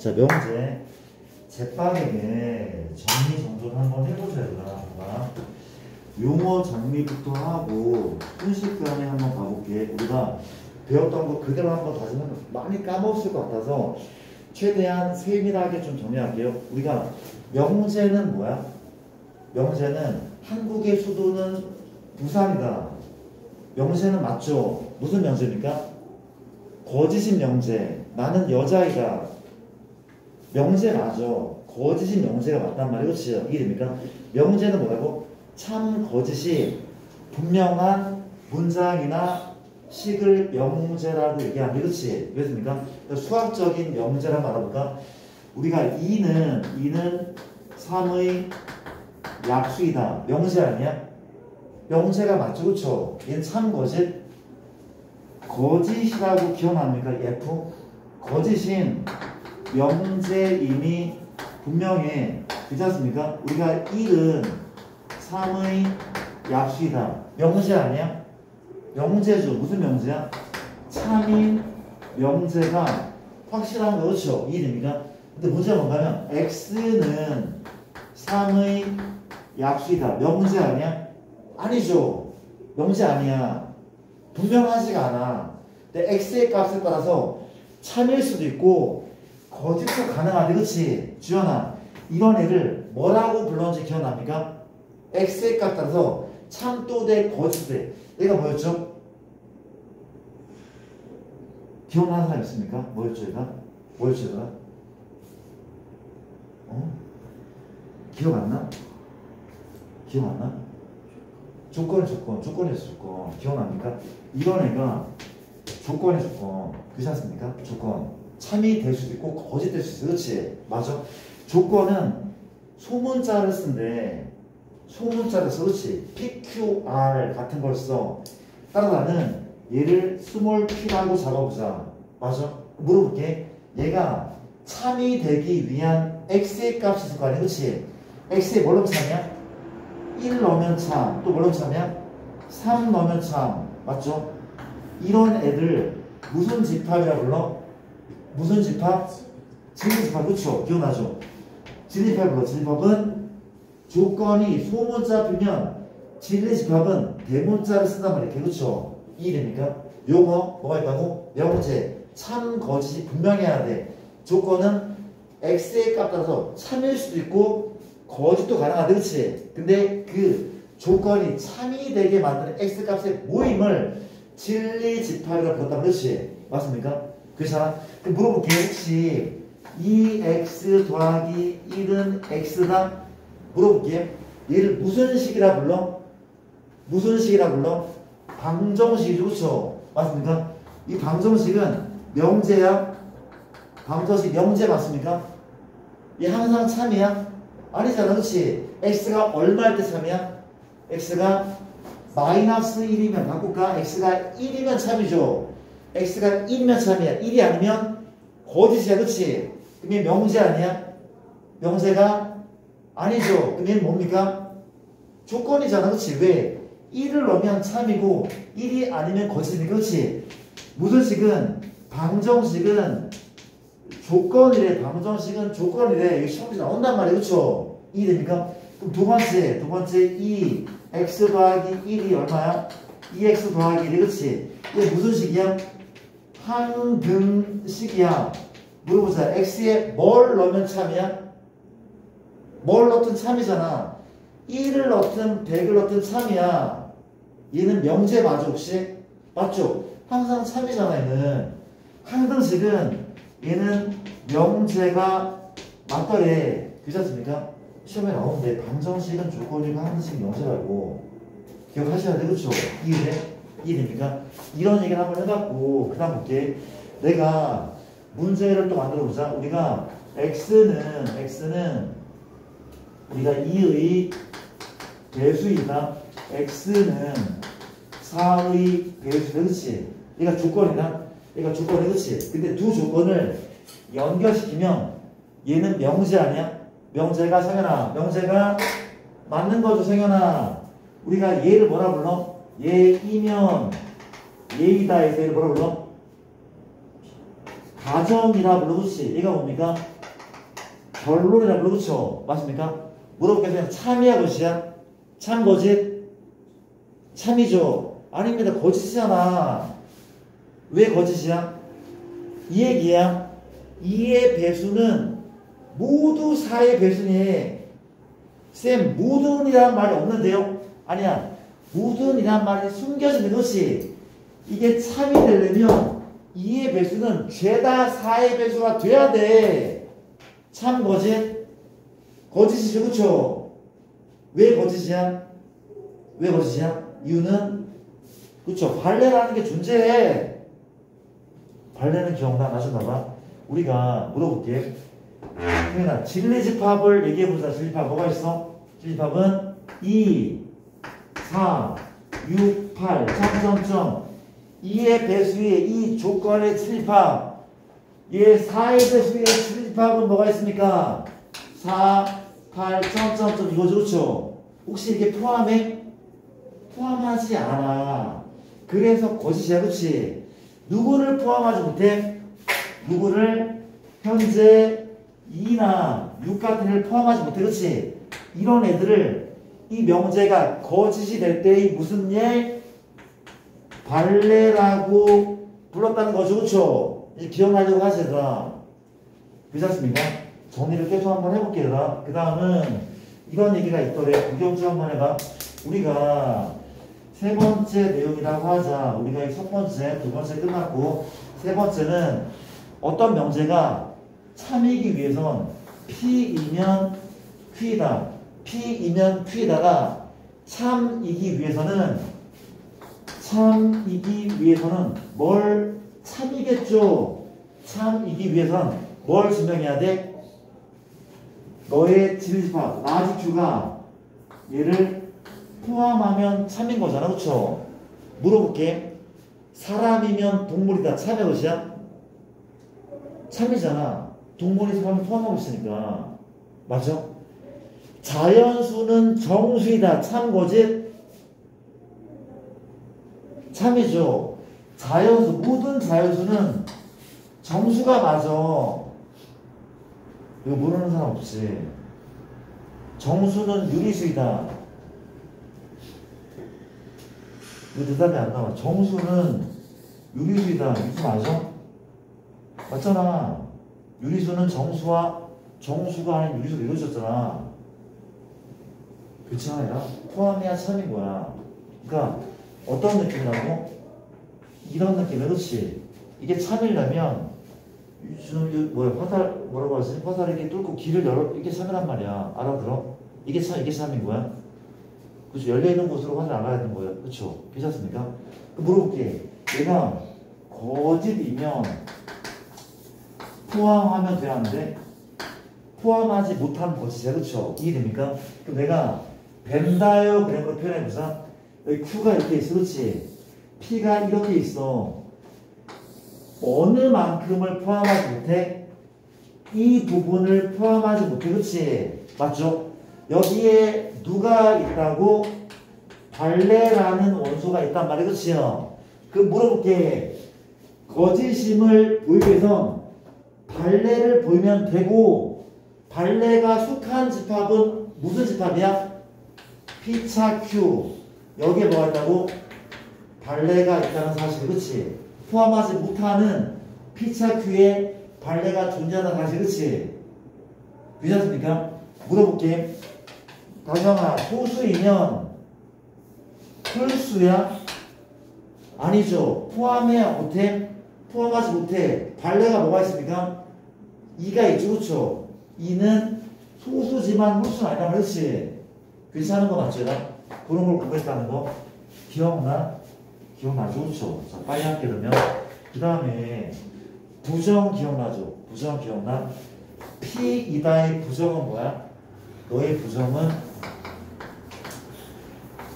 자, 명제 제빵에게 정리정돈 한번 해보자. 얘들아, 용어 정리부터 하고 순식간에 한번 가볼게. 우리가 배웠던 거 그대로 한번 다시는 많이 까먹었을 것 같아서 최대한 세밀하게 좀 정리할게요. 우리가 명제는 뭐야? 명제는 한국의 수도는 부산이다. 명제는 맞죠? 무슨 명제입니까? 거짓인 명제. 나는 여자이다. 명제 맞아. 거짓인 명제가 맞단 말이에요. 그렇지? 이게 됩니까? 명제는 뭐라고? 참 거짓이 분명한 문장이나 식을 명제라고 얘기하는 게 그렇지? 그렇습니까? 수학적인 명제란 말해볼까? 우리가 이는 3의 약수이다. 명제 아니야? 명제가 맞죠? 그쵸? 얘는 참 거짓. 거짓이라고 기억납니까? F? 거짓인 명제임이 분명해. 그렇지 않습니까? 우리가 1은 3의 약수이다. 명제 아니야? 명제죠. 무슨 명제야? 참인 명제가 확실한 거 그렇죠? 이해됩니까? 근데 문제가 뭔가면 x는 3의 약수이다. 명제 아니야? 아니죠. 명제 아니야. 분명하지가 않아. 근데 x의 값에 따라서 참일 수도 있고 거짓도 가능하대. 그치? 주연아, 이런 애를 뭐라고 불렀는지 기억납니까? x의 값 따라서 참도 돼, 거짓도 돼. 얘가 뭐였죠? 기억나는 사람 있습니까? 뭐였죠, 얘가? 뭐였죠, 얘가? 기억 안 나? 기억 안 나? 조건이었어, 조건. 기억납니까? 이런 애가 조건의 조건. 그렇지 않습니까? 조건. 참이 될 수도 있고 거짓 될 수 있어. 그렇지? 맞아? 조건은 소문자를 쓴대. 소문자를 써. 그렇지? PQR 같은 걸 써. 따라서 나는 얘를 스몰 p라고 잡아보자. 맞아? 물어볼게. 얘가 참이 되기 위한 x의 값이 있을 거 아니야? 그렇지? x에 뭘 넣으면 참이야? 1 넣으면 참. 또 뭘 넣으면 참이야? 3 넣으면 참. 맞죠? 이런 애들 무슨 집합이라 불러? 무슨 집합? 진리집합. 그쵸? 기억나죠? 진리집합 불러. 진리집합은 조건이 소문자이면 진리집합은 대문자를 쓴단 말이야. 그쵸? 이해됩니까? 용어 뭐가 있다고? 명제. 참 거짓이 분명해야 돼. 조건은 x의 값 따라서 참일 수도 있고 거짓도 가능하대. 그치? 근데 그 조건이 참이 되게 만드는 x 값의 모임을 진리집합이라고 불렀다면 그렇지? 맞습니까? 그렇잖아? 그럼 물어볼게. 혹시 2x 더하기 1은 x다? 물어볼게. 얘를 무슨 식이라 불러? 무슨 식이라 불러? 방정식이죠. 그렇죠? 맞습니까? 이 방정식은 명제야? 방정식 명제 맞습니까? 얘 항상 참이야? 아니잖아. 그렇지? x가 얼마일 때 참이야? x가 마이너스 1이면 바꿀까? x가 1이면 참이죠. x가 1이면 참이야. 1이 아니면 거짓이야. 그렇지? 그럼 얘 명제 아니야? 명제가 아니죠. 그럼 얘는 뭡니까? 조건이잖아. 그렇지? 왜? 1을 넣으면 참이고 1이 아니면 거짓이니까. 그렇지? 무슨 식은? 방정식은 조건이래. 방정식은 조건이래. 이게 시험에 나온단 말이에요. 그렇죠? 이해됩니까? 그럼 두 번째 2 x 더하기 1이 얼마야? 2x 더하기 1이. 그렇지? 이게 무슨 식이야? 항등식이야. 물어보자. x에 뭘 넣으면 참이야? 뭘 넣든 참이잖아. 1을 넣든 100을 넣든 참이야. 얘는 명제 맞아 혹시? 맞죠? 항상 참이잖아. 얘는 항등식은 얘는 명제가 맞더래. 그렇지 않습니까? 시험에 나오는데 방정식은 조건이고 항등식 명제라고 기억하셔야 돼. 그렇죠? 이해됩니까? 이런 얘기를 한번 해봤고 그 다음 볼게. 내가 문제를 또 만들어 보자. 우리가 x는 우리가 2의 배수이다. x는 4의 배수이다. 그렇지? 얘가 조건이다. 얘가 조건이. 그렇지? 근데 두 조건을 연결시키면 얘는 명제 아니야? 명제가 성현아. 명제가 맞는 거죠. 성현아. 우리가 얘를 뭐라 불러? 얘이면 얘이다 해서 얘를 뭐라 불러? 가정이라 불러, 그렇지? 얘가 뭡니까? 결론이라 불러, 그렇죠? 맞습니까? 물어볼게요. 참이야, 거짓이야? 참, 거짓? 참이죠? 아닙니다. 거짓이잖아. 왜 거짓이야? 이 얘기야. 2의 배수는 모두 4의 배수니. 쌤, 모든이란 말이 없는데요? 아니야. 모든이란 말이 숨겨지는 것이 이게 참이 되려면 2의 배수는 죄다 4의 배수가 돼야 돼. 참, 거짓? 거짓이죠, 그쵸? 왜 거짓이야? 왜 거짓이야? 이유는, 그쵸? 발레라는 게 존재해. 발레는 기억나? 나셨나봐? 우리가 물어볼게. 그러나 진리집합을 얘기해보자. 진리집합 뭐가 있어? 진리집합은 2, 4, 6, 8, 점점점 2의 배수의 이 조건의 진리집합. 얘 4의 배수의 진리집합은 뭐가 있습니까? 4, 8, 점점점 이거죠, 그렇죠? 혹시 이게 포함해? 포함하지 않아. 그래서 거짓이야, 그렇지? 누구를 포함하지 못해? 누구를? 현재 2나 6 같은 애를 포함하지 못해, 그렇지? 이런 애들을 이 명제가 거짓이 될 때의 무슨 예? 발레라고 불렀다는 거죠, 그렇죠? 이제 기억나려고 하지, 얘들아. 괜찮습니까? 정리를 계속 한번 해볼게요. 그 다음은 이런 얘기가 있더래. 구경 좀 한번 해봐. 우리가 세 번째 내용이라고 하자. 우리가 첫 번째, 두 번째 끝났고, 세 번째는 어떤 명제가 참이기 위해선 P이면 Q이다. P이면 Q이다가 참이기 위해서는 뭘 참이겠죠. 참이기 위해선 뭘 증명해야 돼? 너의 진리집합 라지 Q가 얘를 포함하면 참인 거잖아, 그쵸? 물어볼게. 사람이면 동물이다. 참의 것이야? 참이잖아. 동물이 사람을 포함하고 있으니까. 맞아? 자연수는 정수이다. 참, 거짓? 참이죠. 자연수, 모든 자연수는 정수가 맞아. 이거 모르는 사람 없지. 정수는 유리수이다. 이거 대답이 안 나와. 정수는 유리수이다. 이거 맞아? 맞잖아. 유리수는 정수와 정수가 아닌 유리수로 이루어졌잖아. 그렇지 않아요? 포함해야 참인 거야. 그러니까 어떤 느낌이라고? 이런 느낌이야. 그렇지? 이게 참이려면 지금 뭐라고 하지? 화살을 이렇게 뚫고 길을 열어. 이게 참이란 말이야. 알아들어? 이게 참인 거야. 그렇죠? 열려있는 곳으로 화살 나가야 되는 거예요. 그렇죠? 괜찮습니까? 물어볼게. 얘가 거짓이면 포함하면 돼야 하는데 포함하지 못한 거짓이야. 그렇죠? 이해됩니까? 그럼 내가 벤다이어그램으로 표현해보자. 여기 Q가 이렇게 있어. 그렇지? P가 이렇게 있어. 어느 만큼을 포함하지 못해? 이 부분을 포함하지 못해. 그렇지? 맞죠? 여기에 누가 있다고? 발레라는 원소가 있단 말이야. 그렇지요? 그럼 물어볼게. 거짓임을 보이기 위해선 발레를 보이면 되고, 발레가 속한 집합은 무슨 집합이야? P차 Q. 여기에 뭐가 있다고? 발레가 있다는 사실. 그렇지? 포함하지 못하는 P차 Q에 발레가 존재하는 사실. 그렇지? 괜찮습니까? 물어볼게. 다정아, 소수이면 풀수야? 아니죠. 포함해야 못해? 포함하지 못해. 발레가 뭐가 있습니까? 2가 있죠. 그렇죠? 2는 소수지만 홀수는 아니다. 그렇지? 괜찮은 거 맞죠? 그런 걸 공부했다는 거 기억나? 기억나죠? 그렇죠? 자, 빨리 할게. 그러면 그 다음에 부정 기억나죠? 부정 기억나? P이다의 부정은 뭐야? 너의 부정은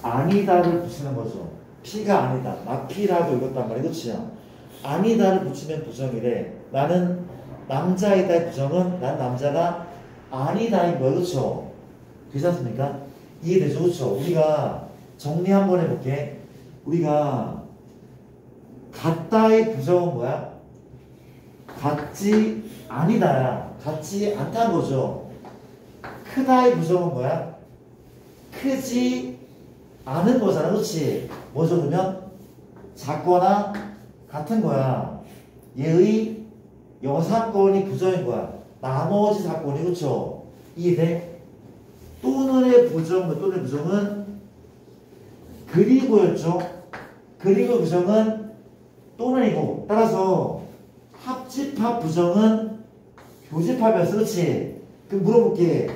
아니다를 붙이는 거죠. P가 아니다. 나 P라고 읽었단 말이야. 그렇지? 아니다를 붙이면 부정이래. 나는 남자이다의 부정은 난 남자가 아니다인 거야. 그렇죠? 괜찮습니까? 이해되죠? 그렇죠? 우리가 정리 한번 해볼게. 우리가 같다의 부정은 뭐야? 같지 아니다야. 같지 않다는 거죠. 크다의 부정은 뭐야? 크지 않은 거잖아. 그렇지? 뭐죠 그러면? 작거나 같은 거야. 얘의 여사건이 부정인 거야. 나머지 사건이. 그렇죠? 이해돼? 또는의 부정은 그리고였죠. 그리고 부정은 또는이고, 따라서 합집합 부정은 교집합이었어. 그렇지? 그럼 물어볼게.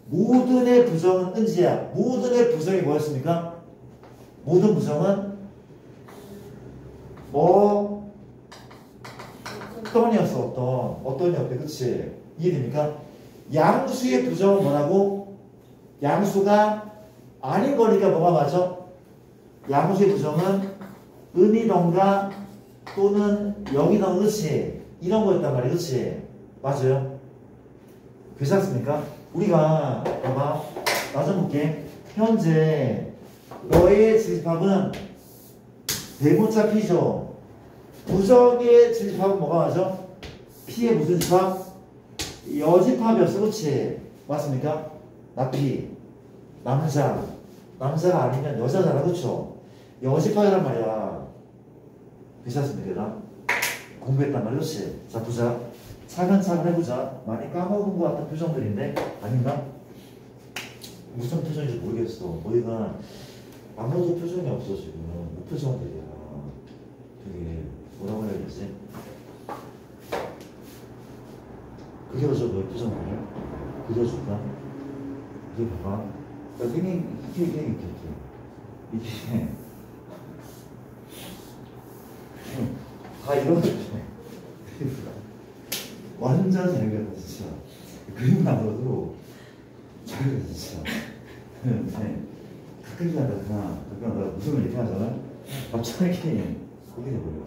모든의 부정은 은지야. 모든의 부정이 뭐였습니까? 모든 부정은 어떤이었대. 그치? 이해됩니까? 양수의 부정은 뭐라고? 양수가 아닌 거니까 뭐가 맞아? 양수의 부정은 은이던가 또는 영이던가. 그치? 이런 거였단 말이야. 그치? 맞아요? 괜찮습니까? 우리가 봐봐. 나 좀 볼게. 현재 너의 집합은 대문자 P죠. 부정의 집합은 뭐가 맞아? P의 무슨 집합? 여집합이었어. 그렇지? 맞습니까? 나 P. 남자가 아니면 여자잖아. 그렇죠? 여집합이란 말이야. 괜찮습니까? 공부했단 말이야. 그렇지? 자, 보자. 차근차근 해보자. 많이 까먹은 것 같은 표정들인데 아닌가? 무슨 표정인지 모르겠어. 너희가 아무도 표정이 없어 지금. 무표정들이야. 되게 뭐라고 해야 되지? 그려줘. 너희 표정들을 그려줄까? 이게 봐봐. 이게 다 이런 거죠. 완전 잘 그렸다 진짜. 그림 나눠도 잘 그렸다 진짜. 가끔 가다가 웃음을 이렇게 하잖아. 갑자기 거기에 버려.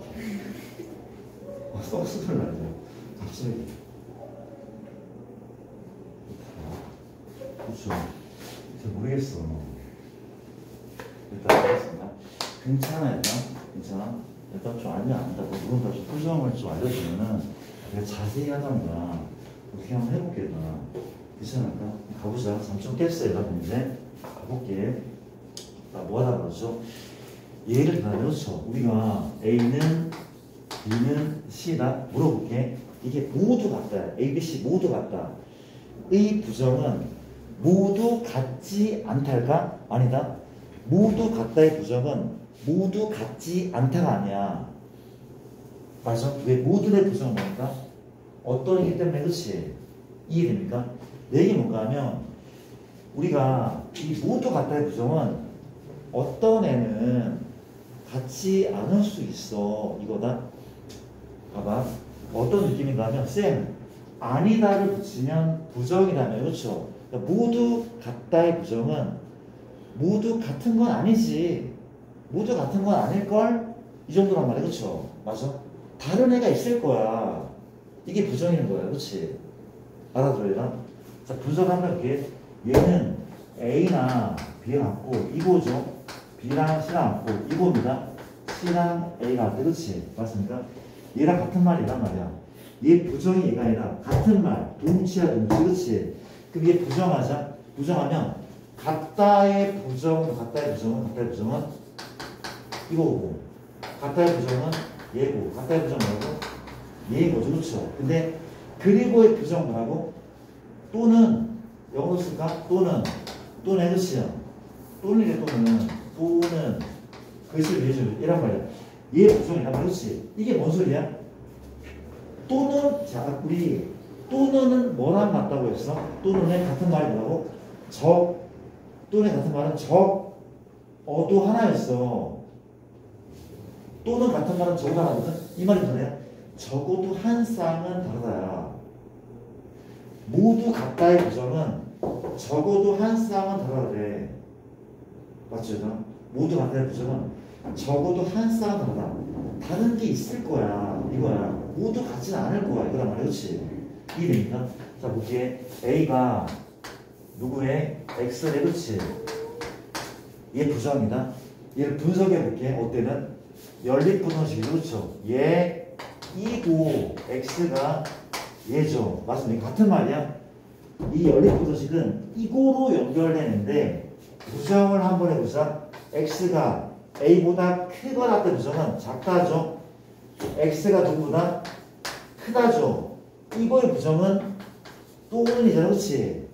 썩스를 나죠. 갑자기. 그렇죠. 잘 모르겠어. 일단 알겠습니다. 괜찮아. 일단 좀 알면 안다. 누군가 좀 표정을 좀 알려주면은 내가 자세히 하던가 어떻게 한번 해볼게. 나 괜찮을까? 가보자. 잠 좀 깼어. 여러분 이제 가볼게. 나 뭐하다 그러죠? 예를 들면 그렇죠. 우리가 A는 B는 C다. 물어볼게. 이게 모두 같다. A, B, C 모두 같다. 의 부정은 모두 같지 않달까? 아니다. 모두 같다의 부정은 모두 같지 않다가 아니야. 맞아? 왜 모두의 부정은 뭘까? 어떤 이기 때문에. 그렇지? 이해됩니까? 내 얘기 뭔가 하면 우리가 이 모두 같다의 부정은 어떤 애는 같지 않을 수 있어. 이거다. 봐봐. 어떤 느낌인가 하면 쌤 아니다를 붙이면 부정이라며. 그렇죠? 그러니까 모두 같다의 부정은 모두 같은 건 아니지. 모두 같은 건 아닐걸? 이 정도란 말이야. 그렇죠? 맞아? 다른 애가 있을 거야. 이게 부정인 거야. 그렇지? 알아들어야? 자, 분석 한번 해볼게. 얘는 A나 B가 같고 이거죠. B랑 C랑 같고 이겁니다. C랑 A가 같아. 그렇지? 맞습니까? 얘랑 같은 말이란 말이야. 얘 부정이 얘가 아니라 같은 말. 동치야 동치. 그렇지? 그럼 얘 부정하자. 부정하면 같다의 부정은 이거고 같다의 부정은 얘고 같다의 부정은 뭐고 얘인 거죠. 그렇죠? 근데 그리고의 부정은 뭐라고? 또는 영어로 쓸까? 또는 해주시요. 또는 글씨를 해주면 이란 말이야. 얘 부정이란 말이야. 그렇지? 이게 뭔 소리야? 또는 자 우리 또는은 뭐랑 같다고 했어? 또는의 같은 말이 뭐라고? 또는 같은 말은 어도 하나였어. 또는 같은 말은 적어도 하나거든? 이 말이 뭐냐? 적어도 한 쌍은 다르다야. 모두 같다의 부정은 적어도 한 쌍은 다르다래. 맞죠? 모두 같다의 부정은 적어도 한 쌍은 다르다. 다른 게 있을 거야. 이거야. 모두 같지는 않을 거야. 이거란 말이야. 그렇지? 이해됩니까? 자, 볼게. A가 누구의? X의. 그렇지? 얘 부정이다. 얘를 분석해 볼게. 어때는? 연립분원식이. 그렇죠? 얘 이고 x가 얘죠. 맞습니까? 같은 말이야. 이 연립부도식은 이고로 연결되는데 부정을 한번 해보자. x가 a보다 크거나 때 부정은 작다죠. x가 누구보다 크다죠. 이거의 부정은 또는이잖아. 그렇지?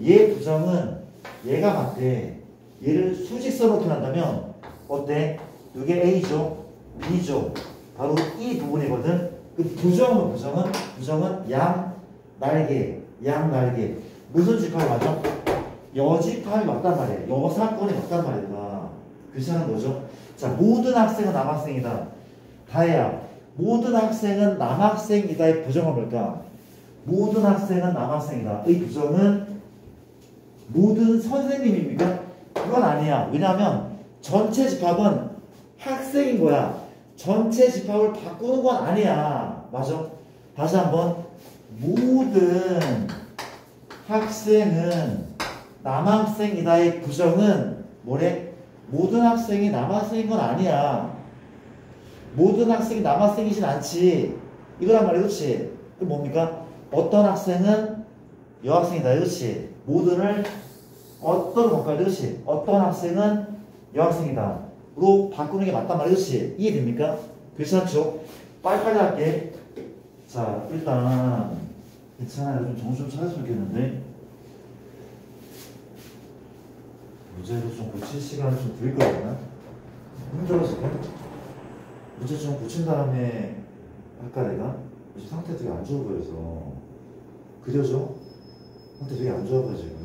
얘 부정은 얘가 같대. 얘를 수직선으로 표현한다면 어때? 이게 a죠. b죠. 바로 이 부분이거든. 그 부정은 양 날개. 무슨 집합이 맞아? 여집합이 맞단 말이야. 여사건이 맞단 말이야. 괜찮은 거죠? 자, 모든 학생은 남학생이다. 다혜야, 모든 학생은 남학생이다의 부정은 뭘까? 모든 학생은 남학생이다. 이 부정은 모든 선생님입니까? 그건 아니야. 왜냐하면 전체 집합은 학생인 거야. 전체 집합을 바꾸는 건 아니야. 맞아? 다시 한번. 모든 학생은 남학생이다의 부정은 뭐래? 모든 학생이 남학생인 건 아니야. 모든 학생이 남학생이진 않지. 이거란 말이야. 그렇지? 그 뭡니까? 어떤 학생은 여학생이다. 그렇지? 모든을 어떤 것까지. 그렇지? 어떤 학생은 여학생이다. 로 바꾸는 게 맞단 말이야. 그렇지? 이해됩니까? 괜찮죠? 빨리빨리 할게. 자, 일단 괜찮아요. 좀 정신 좀 차렸으면 좋겠는데 문제를 좀 고칠 시간을 좀 드릴 거거든요. 힘들었을까? 문제 좀 고친 다음에 할까 내가? 요즘 상태 되게 안 좋아 보여서. 그려줘? 상태 되게 안 좋아 보여 지금.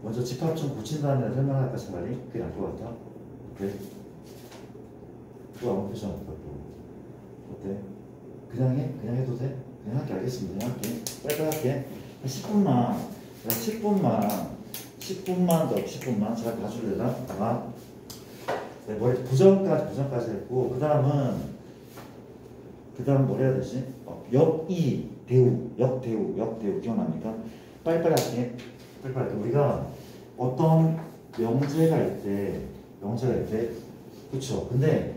먼저 집합 좀 고친 다음에 설명할까 차라리? 그게 나을 것 같아? 그래? 또 아무 표정 없다 또. 어때? 그냥 해? 그냥 해도 돼? 그냥 할게. 알겠습니다. 그냥 할게. 빨리 할게. 10분만 10분만 더 10분만 잘 봐줄래나? 네, 머리 부정까지 했고 그 다음 뭘 해야 되지? 역대우 기억납니까? 빨리빨리 할게. 우리가 어떤 명제가 있대. 그쵸? 근데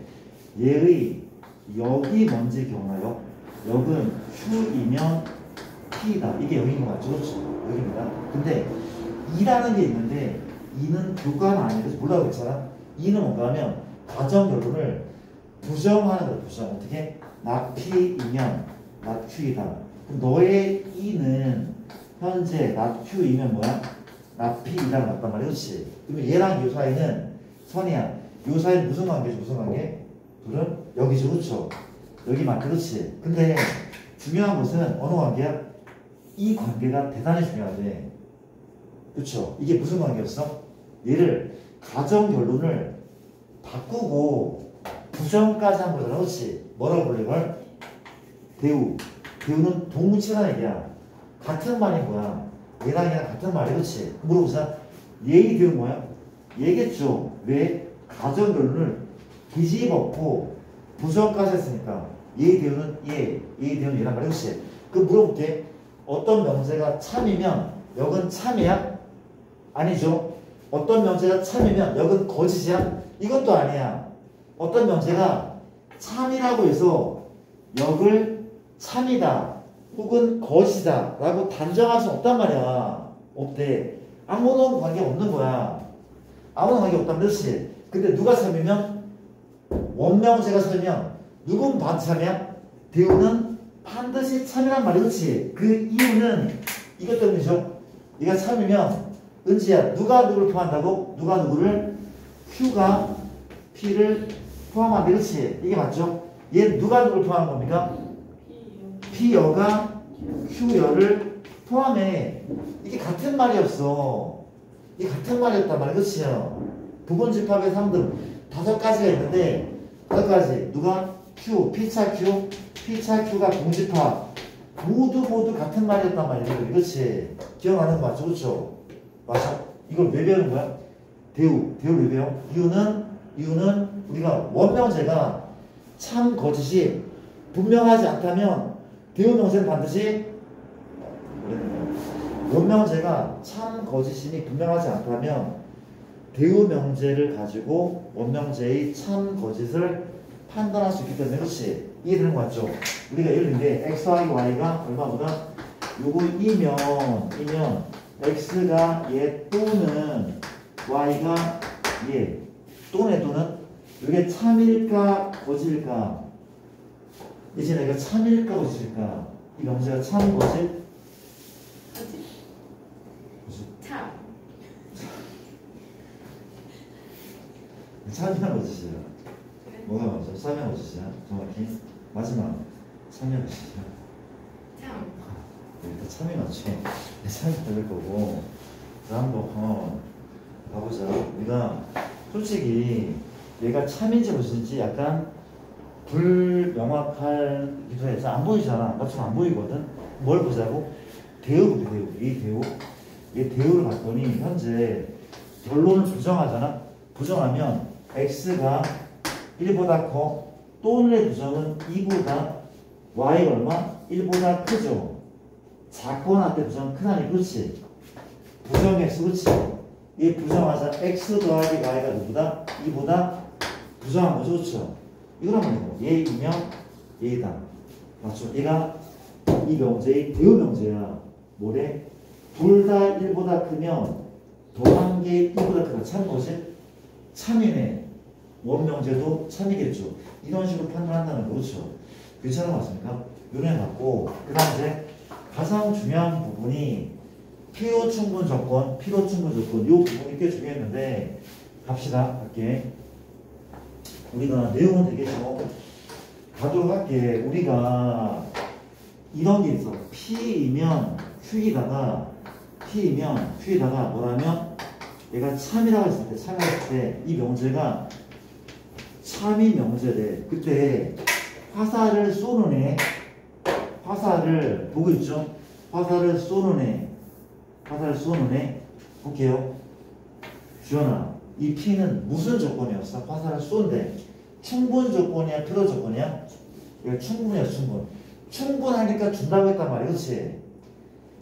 얘의 역이 뭔지 기억나요? 역은 Q이면 P다. 이게 역인 거 맞죠? 그렇죠? 역입니다. 근데 이라는 게 있는데 이는 교과는 아니에요. 그래서 뭐라고 했잖아? 이는 뭔가 하면 가정 결론을 부정하는 거야. 부정. 어떻게? 나 P이면 나 Q이다. 그럼 너의 이는 현재 나 Q이면 뭐야? 나 P이다 맞단 말이야. 그렇지? 그러면 얘랑 요 사이는 선이야. 요 사이는 무슨 관계죠? 무슨 관계? 둘은 여기죠. 그렇죠? 여기 맞다. 그렇지? 근데 중요한 것은 어느 관계야? 이 관계가 대단히 중요하대. 그렇죠? 이게 무슨 관계였어? 얘를 가정 결론을 바꾸고 부정까지 한 거잖아. 그렇지? 뭐라고 불러 이걸? 대우는 동문치라는 얘기야. 같은 말인 거야. 얘랑 얘랑 같은 말이야. 그렇지? 물어보자. 얘의 대우 뭐야? 얘겠죠. 왜? 가정 결론을 뒤집었고 부정까지 했으니까 얘의 대우는 얘의 대우는 얘란 말이야. 그렇지? 그럼 물어볼게. 어떤 명제가 참이면 역은 참이야? 아니죠. 어떤 명제가 참이면 역은 거짓이야? 이것도 아니야. 어떤 명제가 참이라고 해서 역을 참이다 혹은 거짓이다 라고 단정할 수 없단 말이야. 없대. 아무런 관계 없는 거야. 아무런 관계 없다면 그렇지. 근데 누가 참이면? 원명제가 참이면 누군 반참이야? 대우는 반드시 참이란 말이야. 그렇지? 그 이유는 이것 때문이죠. 네가 참이면 은지야, 누가 누구를 포함한다고? 누가 누구를? Q가 P를 포함한다. 그렇지? 이게 맞죠? 얘 누가 누구를 포함한 겁니까? P여가 Q여를 포함해. 이게 같은 말이었어. 이게 같은 말이었단 말이야. 그렇지? 부분 집합의 상등 5가지가 있는데 5가지 누가? Q, P차 Q가 공집합 모두 같은 말이었단 말이야. 그렇지? 기억나는 거 맞죠? 그렇죠? 맞아? 이걸 왜 배우는 거야? 대우를 왜 배워? 이유는 우리가 원명제가 참 거짓이 분명하지 않다면 대우 명제는 반드시 원명제가 참 거짓임이 분명하지 않다면 대우 명제를 가지고 원명제의 참 거짓을 판단할 수 있기 때문에 그렇지? 이해되는 거 맞죠? 우리가 예를 들면 x, y가 얼마보다 요거 이면 x가 얘 또는 y가 얘 또는 이게 참일까 거짓일까? 이제 내가 참일까 거짓일까? 이 명제가 참 거짓? 참. 참이야 거짓이야? 뭐가 먼저? 참이야 거짓이야? 정확히? 마지막 참이야 거짓이야? 참. 일단 참이 맞죠? 참이 될 거고 자 한번 가보자. 우리가 솔직히 얘가 참인지 거짓인지 약간 불명확하기도 해서 안 보이잖아. 맞춤 안 보이거든. 뭘 보자고? 대우. 이 대우를 봤더니 현재 결론을 부정하잖아. 부정하면 x가 1보다 커 또는의 부정은 2보다 y가 얼마? 1보다 크죠. 작거나 때 부정은 크다니 그렇지? 부정 x 그렇지? 이 부정하자 x 더하기 y가 누구다? 2보다 부정한 거죠 그렇죠? 이거란 말이고 얘이면 얘이다 맞죠? 얘가 이 명제의 대우 명제야. 뭐래? 둘 다 1보다 크면 더한 게 1보다 크다. 참 거지? 참이네. 원명제도 참이겠죠. 이런 식으로 판단한다는 거죠. 괜찮은 것 같습니까? 요래 갖고 그 다음 이제 가장 중요한 부분이 필요 충분 조건 요 부분이 꽤 중요했는데 갑시다. 갈게. 우리가 내용은 되게 좀 가도록 할게. 우리가 이런 게 있어. P이면 Q이다가 뭐라면 얘가 참이라고 했을 때 이 명제가 참이 명제래. 그때 화살을 쏘는 애 화살을 보고 있죠? 화살을 쏘는 애 볼게요. 주연아 이 P는 무슨 조건이었어? 화살을 쏜대. 충분 조건이야? 필요 조건이야? 이거 충분이야 충분. 충분하니까 준다고 했단 말이야. 그렇지?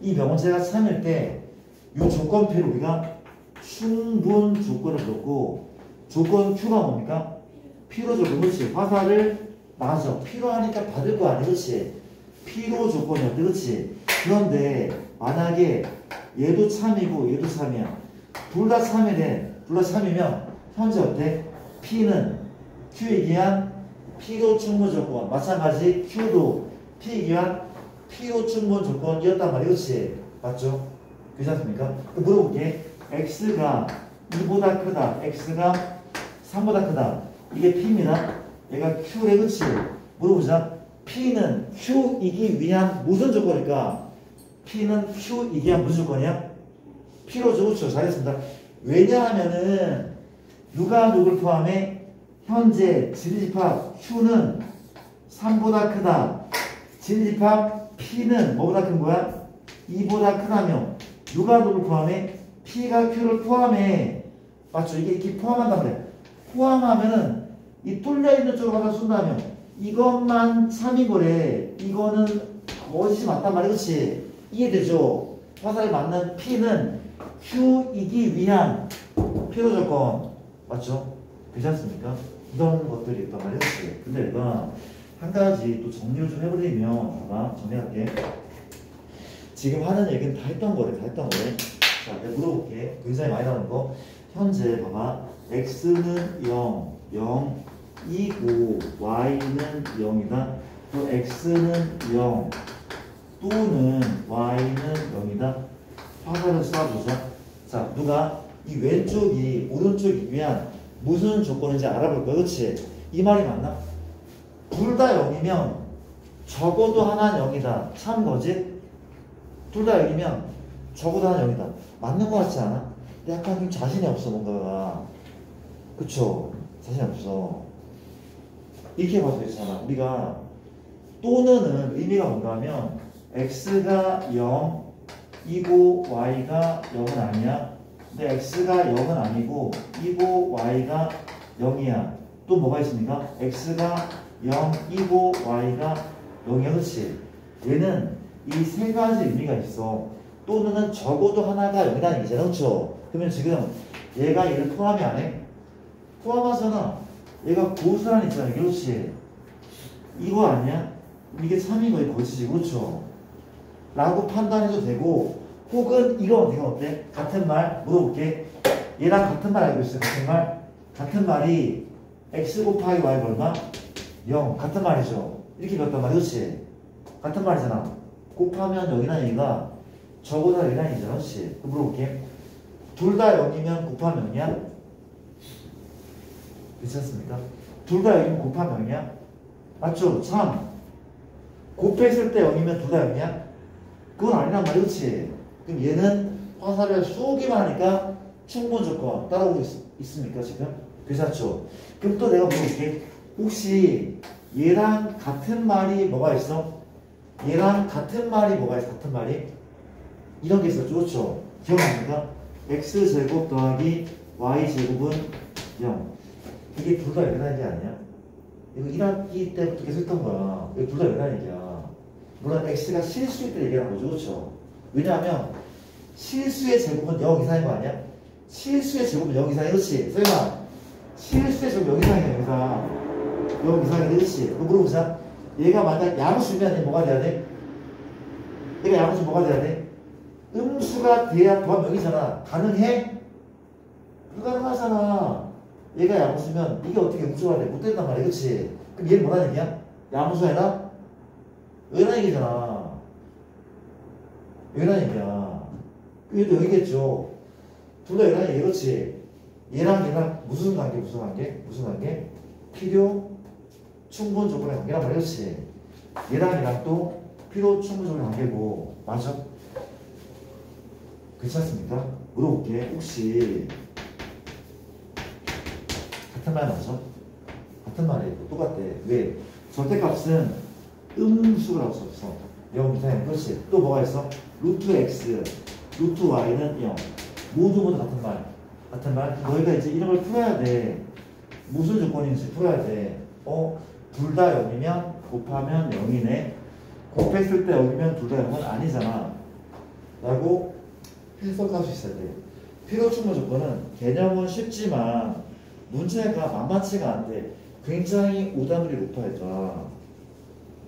이 명제가 참일 때 이 조건표를 우리가 충분 조건을 넣고 조건 Q가 뭡니까? 필요 조건. 그렇지? 화살을 맞아. 필요하니까 받을 거 아니야. 그렇지? 필요 조건이었대. 그렇지? 그런데 만약에 얘도 참이고 얘도 참이야. 둘 다 참이래. 둘 다 참이면 현재 어때? P는 Q에 기한 필요 충분 조건. 마찬가지 Q도 P에 기한 필요 충분 조건이었단 말이야. 그렇지? 맞죠? 그렇지 않습니까? 물어볼게. X가 2보다 크다. X가 3보다 크다. 이게 P입니다. 얘가 Q래. 그렇지? 물어보자. P는 Q이기 위한 무슨 조건일까? P는 Q이기 위한 무슨 조건이야? 필요죠. 그렇죠? 잘했습니다. 왜냐하면은 누가 누굴 포함해? 현재 진리집합 Q는 3보다 크다. 진리집합 P는 뭐보다 큰 거야? 2보다 크다며. 누가 누굴 포함해? P가 Q를 포함해. 맞죠? 이게 이렇게 포함한단 말이야. 포함하면은 이 뚫려있는 쪽으로 갖다 쏜다면 이것만 참이거래. 이거는 거짓이 맞단 말이야. 그렇지? 이해되죠? 화살이 맞는 P는 Q이기 위한 필요 조건. 맞죠? 괜찮습니까? 이런 것들이 있단 말이야. 그렇지? 근데 내가 한 가지 또 정리를 좀 해버리면 봐봐. 정리할게. 지금 하는 얘기는 다 했던 거래. 자, 내가 물어볼게. 굉장히 많이 나오는 거. 현재 봐봐. x는 0, 0이고 y는 0이다. 또 x는 0 또는 y는 0이다. 화살을 쏴보자. 자, 누가 이 왼쪽이 오른쪽이 위한 무슨 조건인지 알아볼 거야. 그렇지? 이 말이 맞나? 둘 다 0이면 적어도 하나는 0이다. 참 거짓? 둘 다 0이면 적어도 하나는 0이다. 맞는 거 같지 않아? 근데 약간 좀 자신이 없어 뭔가가. 그쵸? 자신이 없어. 이렇게 봐도 되잖아. 우리가 또는 의미가 뭔가 하면 x가 0이고 y가 0은 아니야. 근데 x가 0은 아니고 이고 y가 0이야. 또 뭐가 있습니까? x가 0이고 y가 0이야. 그렇지? 얘는 이 세 가지 의미가 있어. 또는 적어도 하나가 0이라는 얘기잖아. 그렇죠? 그러면 지금 얘가 얘를 포함이 안 해? 포함하잖아. 얘가 고스란히 있잖아. 그렇지. 이거 아니야? 이게 3이 거의 거치지. 그렇죠? 라고 판단해도 되고, 혹은 이거 어때? 같은 말 물어볼게. 얘랑 같은 말 알고 있어. 같은 말. 같은 말이 x 곱하기 y가 얼마? 0. 같은 말이죠. 이렇게 배웠단 말이야. 그렇지? 같은 말이잖아. 곱하면 0이라는 얘기가 저보다 0이라는 얘기잖아. 그렇지? 그럼 물어볼게. 둘 다 0이면 곱하면 0이야? 그렇지 않습니까? 둘 다 0이면 곱하면 0이야? 맞죠? 참. 곱했을 때 0이면 둘 다 0이야? 그건 아니란 말이야. 그렇지? 그럼 얘는 화살을 쏘기만 하니까 충분 조건 따라오고 있습니까? 지금? 괜찮죠? 그럼 또 내가 물어볼게. 혹시 얘랑 같은 말이 뭐가 있어? 얘랑 같은 말이 뭐가 있어? 같은 말이? 이런 게 있었죠. 그렇죠? 기억납니까? x제곱 더하기 y제곱은 0. 이게 둘 다 연하는 게 아니야? 이거 1학기 때부터 계속 했던 거야. 이거 둘 다 연하는 얘기야. 물론 x가 실수일 때 얘기하는 거죠. 그렇죠? 왜냐하면 실수의 제곱은 0 이상인 거 아니야? 실수의 제곱은 0 이상이야. 그렇지? 설마 실수의 제곱 0 이상이야. 0 이상. 0 이상이야. 그렇지? 그럼 물어보자. 얘가 만약 양수면 뭐가 돼야 돼? 얘가 양수 뭐가 돼야 돼? 음수가 돼야 더하면 0이잖아. 가능해? 불가능하잖아. 얘가 양수면 이게 어떻게 음수가 돼? 못 된단 말이야. 그렇지? 그럼 얘는 뭐라는 얘기야? 양수 해라? 왜라는 얘기잖아. 왜라는 얘기야. 얘도 여기겠죠. 둘 다 왜라는 얘기. 그렇지? 얘랑 무슨 관계? 무슨 관계? 무슨 관계? 필요 충분 조건의 관계란 말이야. 그렇지? 얘랑 또 필요 충분 조건의 관계고. 맞아? 그렇지 않습니까? 물어볼게. 혹시 같은 말 맞아? 같은 말이에요. 똑같대. 왜? 절대값은 음수라고 썼어. 0 이상이면. 그렇지. 또 뭐가 있어? 루트 x, 루트 y는 0. 모두 같은 말. 같은 말. 너희가 이제 이런 걸 풀어야 돼. 무슨 조건인지 풀어야 돼. 둘 다 0이면 곱하면 0이네. 곱했을 때 0이면 둘 다 0은 아니잖아. 라고 해석할 수 있어야 돼. 필요 충분 조건은 개념은 쉽지만 문제가 만만치가 않대. 굉장히 오답률이 높아요.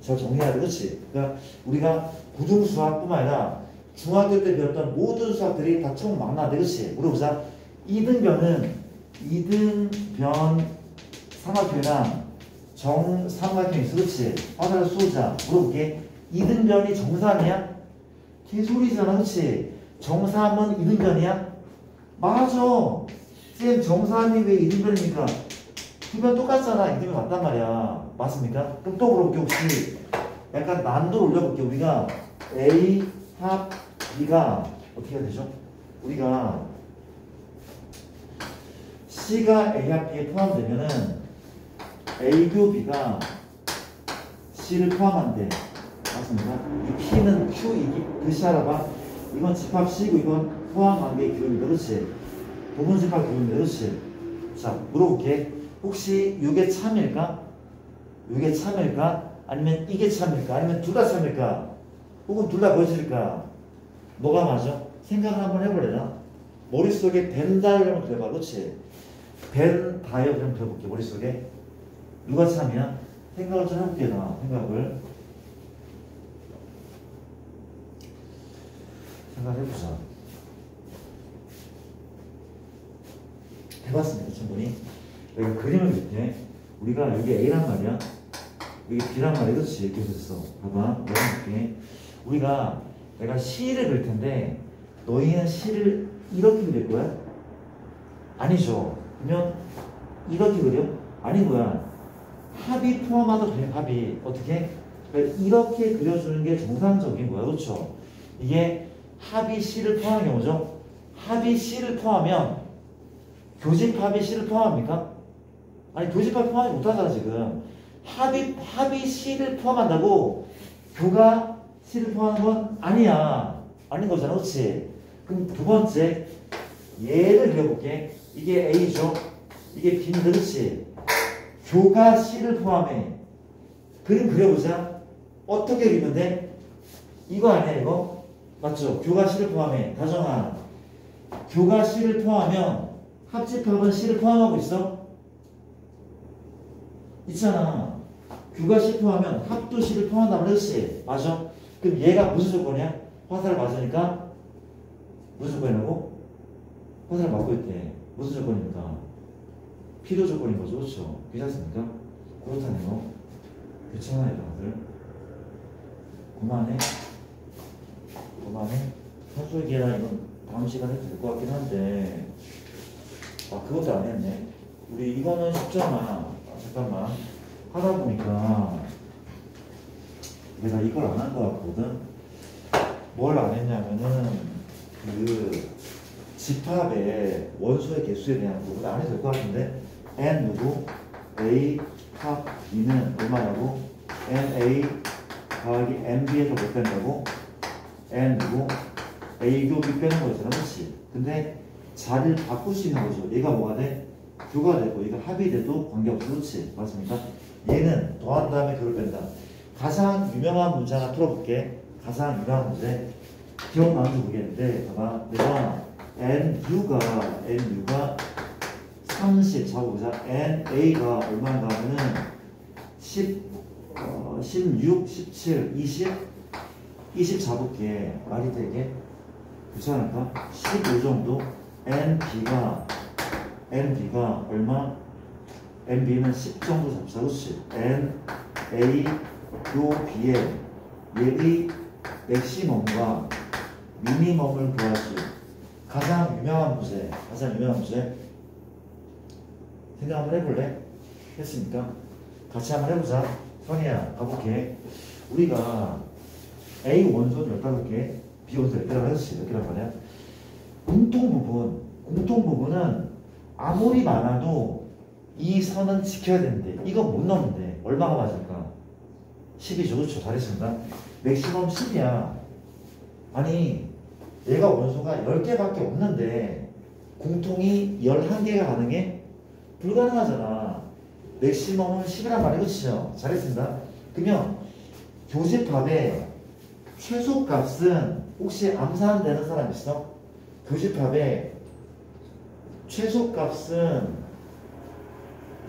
잘 정리해야 돼. 그렇지? 그러니까 우리가 고등수학뿐만 아니라 중학교 때 배웠던 모든 수학들이 다 총 만나대. 그렇지? 물어보자. 이등변은 이등변 삼각형이랑 정삼각형이 있어. 그렇지? 화살을 쏘자. 물어볼게. 이등변이 정삼이야? 개소리잖아. 그렇지? 정삼은 이등변이야? 맞아. 쌤 정삼이 왜 이등변입니까? 두 변 똑같잖아. 이등변 맞단 말이야. 맞습니까? 그럼 또 물어볼게. 혹시 약간 난도를 올려볼게. 우리가 A 합 B가 어떻게 해야 되죠? 우리가 C가 A 합 B에 포함되면은 A교 B가 C를 포함한대. 맞습니까? 이 P는 Q 이기 글씨 알아봐. 이건 집합 C고 이건 포함 관계의 기울입니다. 그렇지? 부분 집합 기울입니다. 그렇지? 자, 물어볼게. 혹시 이게 참일까? 이게 참일까? 아니면 이게 참일까? 아니면 둘 다 참일까? 혹은 둘 다 거짓일까? 뭐가 맞아? 생각을 한번 해볼래나? 머릿속에 벤 다이어그램을 그려봐. 그렇지? 벤 다이어그램 그려볼게. 머릿속에 누가 참이야? 생각을 좀 해볼게. 나 생각을 생각해보자. 해봤습니다. 충분히. 내가 그림을 그릴게. 우리가 여기 A란 말이야. 여기 B란 말이야. 그렇지? 이렇게 됐어. 봐봐. 내가 볼게. 우리가 내가 C를 그릴 텐데 너희는 C를 이렇게 그릴 거야? 아니죠. 그러면 이렇게 그려? 아닌 거야. 합이 포함하도 돼. 합이. 어떻게? 그러니까 이렇게 그려주는 게 정상적인 거야. 그렇죠? 이게 합이 C를 포함한 경우죠. 합이 C를 포함하면 교집합이 C를 포함합니까? 아니 교집합 포함이 못하잖아 지금. 합이 C를 포함한다고 교가 C를 포함하는 건 아니야. 아닌 거잖아. 그렇지? 그럼 두 번째 얘를 그려볼게. 이게 A죠. 이게 B인데 그렇지? 교가 C를 포함해. 그림 그려보자. 어떻게 그리면 돼? 이거 아니야 이거? 맞죠? 교가 C를 포함해. 다정아. 교가 C를 포함하면 합집합은 C를 포함하고 있어? 있잖아. 규가 10%하면 합도 10을 포함한다고 그랬지. 맞아? 그럼 얘가 무슨 조건이야? 화살을 맞으니까 무슨 조건이라고? 화살을 맞고 있대. 무슨 조건입니까? 필요 조건인 거죠. 그렇죠? 괜찮습니까? 그렇다네요. 괜찮아요, 다들. 그만해. 산수기계나 이건 다음 시간에 해도 될 것 같긴 한데, 아, 그것도 안 했네. 우리 이거는 쉽잖아. 아, 잠깐만. 하다 보니까 내가 이걸 안 한 것 같거든. 뭘 안 했냐면은 그 집합의 원소의 개수에 대한 부분 안 해도 될 것 같은데, n 누구 a 합 b는 얼마라고? n a 더하기 n b에서 몇 뺀다고? n 누구 a 교 b 빼는 거잖아, 그렇지? 근데 자리를 바꿀 수 있는 거죠. 얘가 뭐가 돼? 교가 되고 얘가 합이 돼도 관계없어, 그렇지? 맞습니까? 얘는 더한 다음에 교를 뺀다. 가장 유명한 문제 하나 풀어볼게. 가장 유명한 문제 기억나는지 모르겠는데, 봐봐. 내가 NU가 30 잡아보자. NA가 얼마인가 하면은 10, 16, 17, 20 잡을게. 말이 되게 괜찮을까? 15 정도. NB가 얼마? NB는 10 정도 잡자. 그렇지? NA 요 B에 얘의 맥시멈과 미니멈을 구하시. 가장 유명한 문제 생각 한번 해볼래? 했으니까 같이 한번 해보자. 선이야, 가볼게. 우리가 A 원소는 15개, B 원소 10개라고 했지. 10개란 말이야. 공통부분은 아무리 많아도 이 선은 지켜야 되는데 이거 못 넘는데 얼마가 맞을까? 10이죠. 그렇죠. 잘했습니다. 맥시멈 10이야. 아니 얘가 원소가 10개밖에 없는데 공통이 11개가 가능해? 불가능하잖아. 맥시멈은 10이란 말이 그렇죠. 잘했습니다. 그러면 교집합의 최소값은 혹시 암산되는 사람 있어? 교집합의 최소값은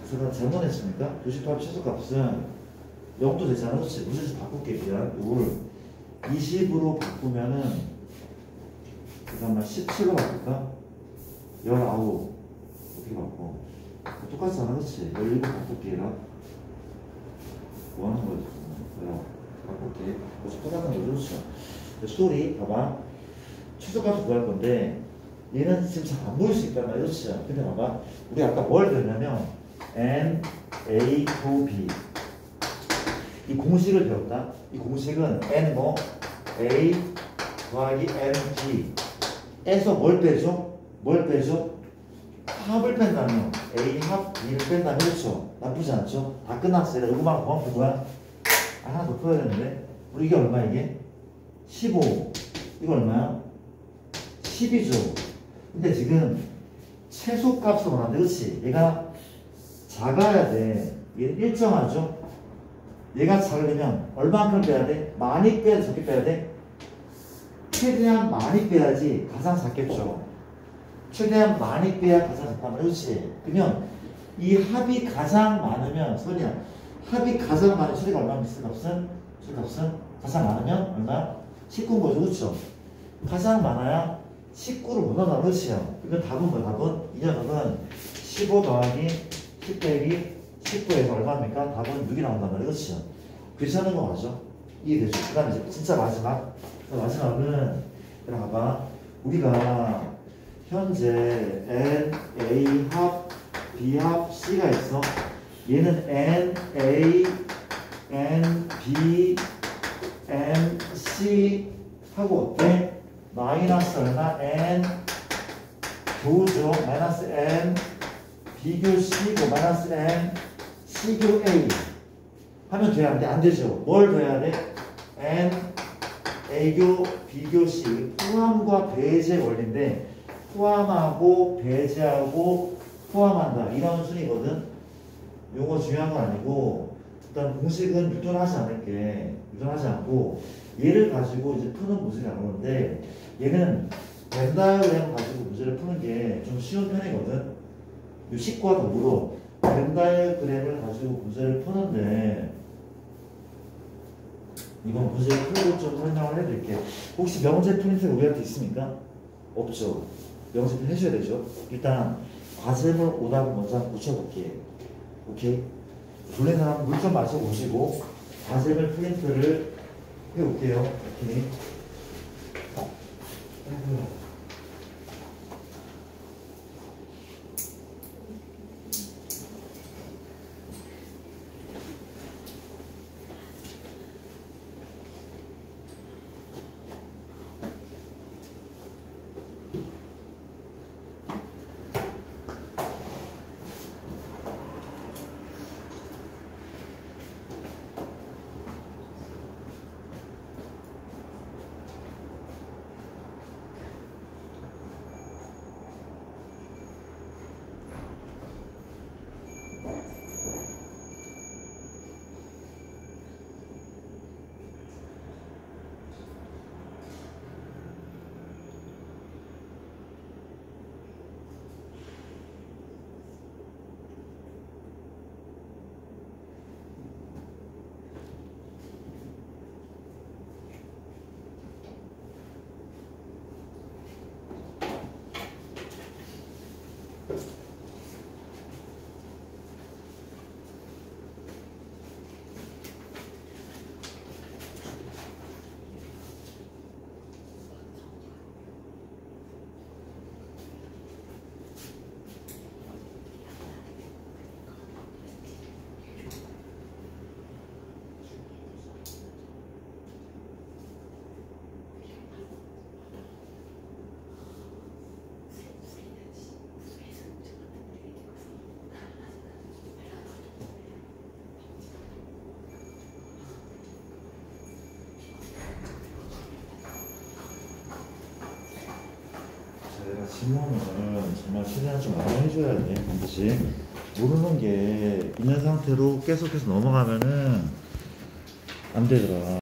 제가 잘못했습니까? 교집합 최소값은 0도 되잖아. 그렇지? 무슨 식 바꿀게. 미안. 20으로 바꾸면은 잠깐만 17로 바꿀까? 19 어떻게 바꿔? 똑같잖아. 그렇지? 17 바꿀게. 얘라 뭐 하는 거지? 바꿀게. 똑같은 거죠. 그렇죠? 스토리 봐봐. 최소값을 구할 건데 얘는 지금 잘 안 보일 수 있단 말이야. 그렇죠? 근데 봐봐. 우리 아까 뭘 배웠냐면 N, A, to B 이 공식을 배웠다. 이 공식은 N 뭐 A 더하기 N, B 에서 뭘 빼죠? 합을 뺀다면 A 합 B를 뺀다면 그렇죠? 나쁘지 않죠? 다 끝났어요. 이거만 그만 푼 거야. 하나 더 풀어야 되는데 우리 이게 얼마 이게? 15 이거 얼마야? 10이죠. 근데 지금 최소값을 원하는데 그렇지? 얘가 작아야 돼. 얘는 일정하죠? 얘가 작으려면 얼마만큼 빼야 돼? 많이 빼야 돼? 적게 빼야 돼? 최대한 많이 빼야지 가장 작겠죠. 최대한 많이 빼야 가장 작단 말이야. 그렇지? 그러면 이 합이 가장 많으면 소리야. 합이 가장 많은 소리가 얼마나 비슷한 값은? 가장 많으면 얼마? 19인 거죠. 그렇죠? 가장 많아야 19를 못 넣는다. 그렇지요? 그러면 답은 뭐야? 답은 이 녀석은 15 더하기 10 빼기 19에서 얼마입니까? 답은 6이 나온단 말이에요. 그렇죠? 괜찮은 거 맞죠? 이해되죠? 그 다음에 이제 진짜 마지막은 봐봐. 우리가 현재 N, A 합, B 합, C가 있어. 얘는 N, A, N, B, N, C 하고 어때? 마이너스 얼마? N 교죠. 마이너스 N B교 C고 마이너스 N C교 A 하면 돼야 안 돼? 안 되죠. 뭘 더해야 돼? N A교 B교 C 포함과 배제 원리인데 포함하고 배제하고 포함한다 이런 순이거든. 요거 중요한 건 아니고 일단 공식은 유턴하지 않고 얘를 가지고 이제 푸는 문제를 나오는데 얘는 벤다이어그램 가지고 문제를 푸는 게 좀 쉬운 편이거든. 요 식과 더불어 벤 다이어그램을 가지고 문제를 푸는데 이번 문제 풀고 좀 설명을 해드릴게요. 혹시 명제 프린트가 우리한테 있습니까? 없죠. 명제 프린트 해줘야 되죠. 일단 과제물 오답을 먼저 한번 붙여볼게요. 오케이? 졸린 사람 물 좀 마셔보시고 과제물 프린트를 해볼게요. 오케이? 제가 질문을 정말 최대한 좀 많이 해줘야 돼. 반드시 모르는 게 있는 상태로 계속해서 넘어가면은 안 되더라.